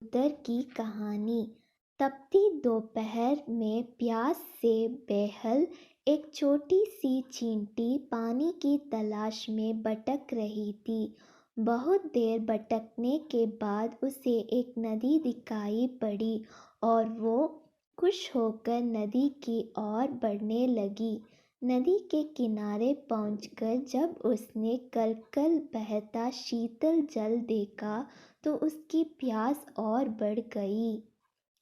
कबूतर की कहानी। तपती दोपहर में प्यास से बेहाल एक छोटी सी चींटी पानी की तलाश में भटक रही थी। बहुत देर भटकने के बाद उसे एक नदी दिखाई पड़ी और वो खुश होकर नदी की ओर बढ़ने लगी। नदी के किनारे पहुंचकर जब उसने कल बहता शीतल जल देखा तो उसकी प्यास और बढ़ गई।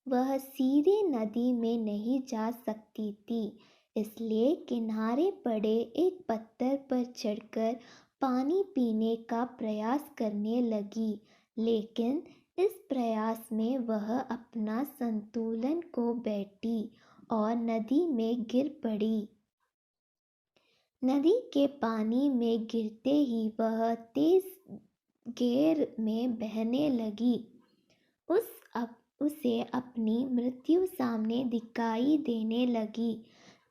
वह सीधे नदी में नहीं जा सकती थी, इसलिए किनारे पड़े एक पत्थर पर चढ़कर पानी पीने का प्रयास करने लगी। लेकिन इस प्रयास में वह अपना संतुलन खो बैठी और नदी में गिर पड़ी। नदी के पानी में गिरते ही वह तेज घेर में बहने लगी। उसे अपनी मृत्यु सामने दिखाई देने लगी।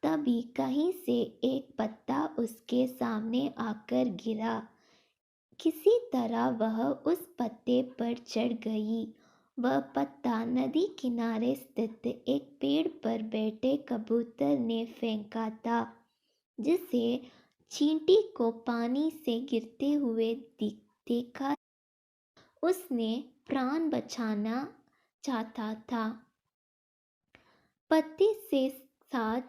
तभी कहीं से एक पत्ता उसके सामने आकर गिरा। किसी तरह वह उस पत्ते पर चढ़ गई। वह पत्ता नदी किनारे स्थित एक पेड़ पर बैठे कबूतर ने फेंका था, जिसे चींटी को पानी से गिरते हुए देखा। उसने प्राण बचाना चाहता था। पत्ते से साथ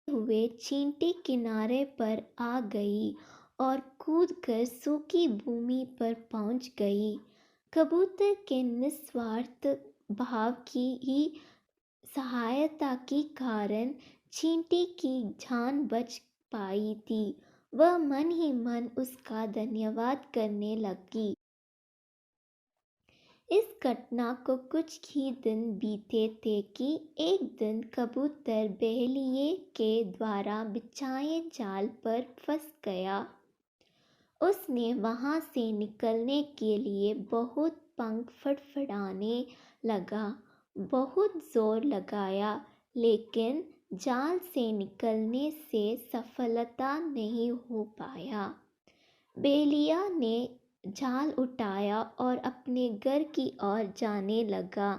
हुए चींटी किनारे पर आ गई और कूदकर सूखी भूमि पर पहुंच गई। कबूतर के निस्वार्थ भाव की ही सहायता के कारण चींटी की जान बच पाई थी। वह मन ही मन उसका धन्यवाद करने लगी। इस घटना को कुछ ही दिन बीते थे कि एक दिन कबूतर बहेलिये के द्वारा बिछाए जाल पर फंस गया। उसने वहां से निकलने के लिए बहुत पंख फड़फड़ाने लगा, बहुत जोर लगाया, लेकिन जाल से निकलने से सफलता नहीं हो पाया। बहेलिया ने जाल उठाया और अपने घर की ओर जाने लगा।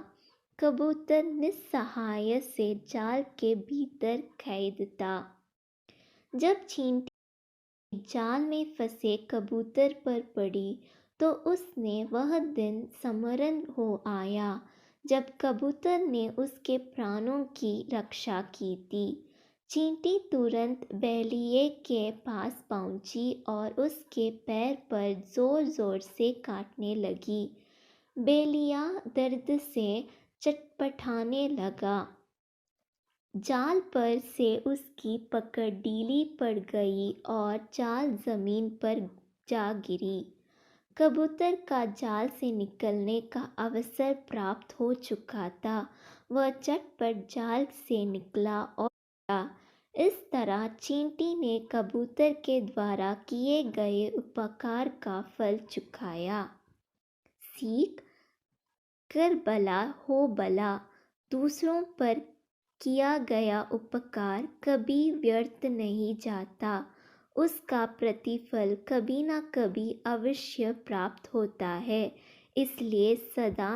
कबूतर निस्सहाय से जाल के भीतर कैद था। जब चींटी जाल में फंसे कबूतर पर पड़ी तो उसने वह दिन स्मरण हो आया जब कबूतर ने उसके प्राणों की रक्षा की थी। चींटी तुरंत बहेलिये के पास पहुंची और उसके पैर पर जोर जोर से काटने लगी। बहेलिया दर्द से चटपटाने लगा। जाल पर से उसकी पकड़ ढीली पड़ गई और जाल जमीन पर जा गिरी। कबूतर का जाल से निकलने का अवसर प्राप्त हो चुका था। वह झटपट जाल से निकला और इस तरह चींटी ने कबूतर के द्वारा किए गए उपकार का फल चुकाया। सीख: कर भला हो भला। दूसरों पर किया गया उपकार कभी व्यर्थ नहीं जाता। उसका प्रतिफल कभी ना कभी अवश्य प्राप्त होता है। इसलिए सदा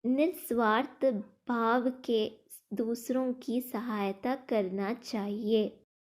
निस्वार्थ भाव के दूसरों की सहायता करना चाहिए।